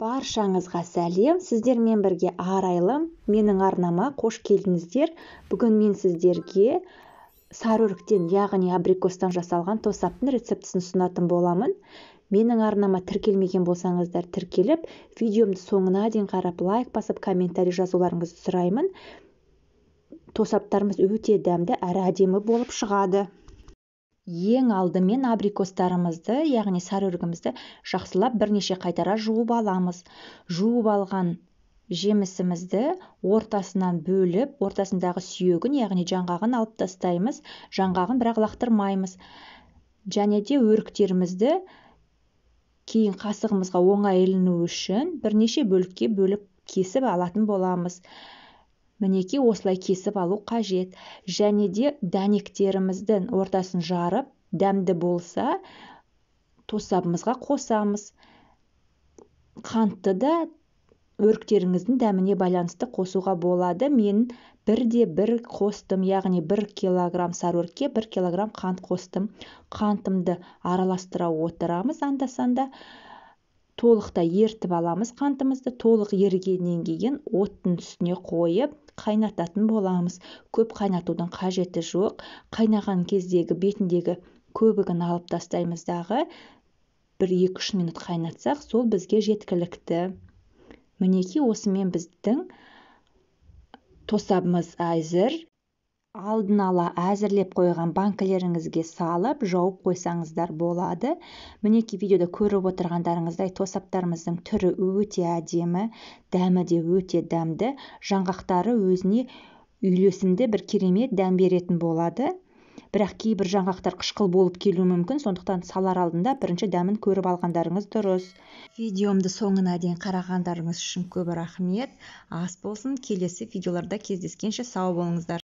Баршаңызға сәлем, сіздермен бірге арайлым, менің арнама қош келдіңіздер. Бүгін мен сіздерге сарыөріктен, яғни абрикостан жасалған тосаптың рецептісін ұсынатын боламын. Менің арнама тіркелмеген болсаңыздар тіркеліп, видеомды соңына дейін қарап, лайк басып, комментарий жазуларыңызды сұраймын. Тосаптарымыз өте дәмді әрі әдемі болып шығады. Ең алдымен абрикостарымызды, яғни сарыөрігімізді жақсылап бірнеше қайтара жуып аламыз. Жуып алған жемісімізді ортасынан бөліп, ортасындағы сүйегін, яғни жаңғағын алып тастаймыз. Жаңғағын бірақ лақтырмаймыз. Және де өріктерімізді кейін қасығымызға оңай іліну үшін бірнеше бөлікке бөліп кесіп алатын боламыз. Мінекей осылай кесіп алу қажет. Және де дәнектеріміздің ортасын жарып, дәмді болса, тосабымызға қосамыз. Қантты да өріктеріңіздің дәміне байланысты қосуға болады. Мен 1/1 қостым, яғни 1 килограмм сарыөрікке 1 килограмм қант қостым. Қантымды араластыра отырамыз анда-санда. Толықтай ертіп аламыз қантымызды. Толық ерігеннен кейін оттың үстіне қойып қайнататын боламыз. Көп қайнатудың қажеті жоқ. Қайнаған кездегі бетіндегі көбігін алып тастаймыз дағы. 1-2-3 минут қайнатсақ, сол бізге жеткілікті. Мінекей осымен біздің тосабымыз әзір. Алдын ала әзірлеп қойған банкілеріңізге салып, жауып қойсаңыздар болады. Мінекей видеода көріп отырғандарыңыздай тосаптарымыздың түрі өте әдемі, дәмі де өте дәмді. Жаңғақтары өзіне үйлесімді бір керемет дәм беретін болады. Бірақ кейбір жаңғақтар қышқыл болып келуі мүмкін, сондықтан салар алдында бірінші дәмін көріп алғандарыңыз дұрыс. Видеомды соңына дейін қарағандарыңыз үшін көп рахмет. Ас болсын, келесі видеоларда кездескенше сау болыңыздар.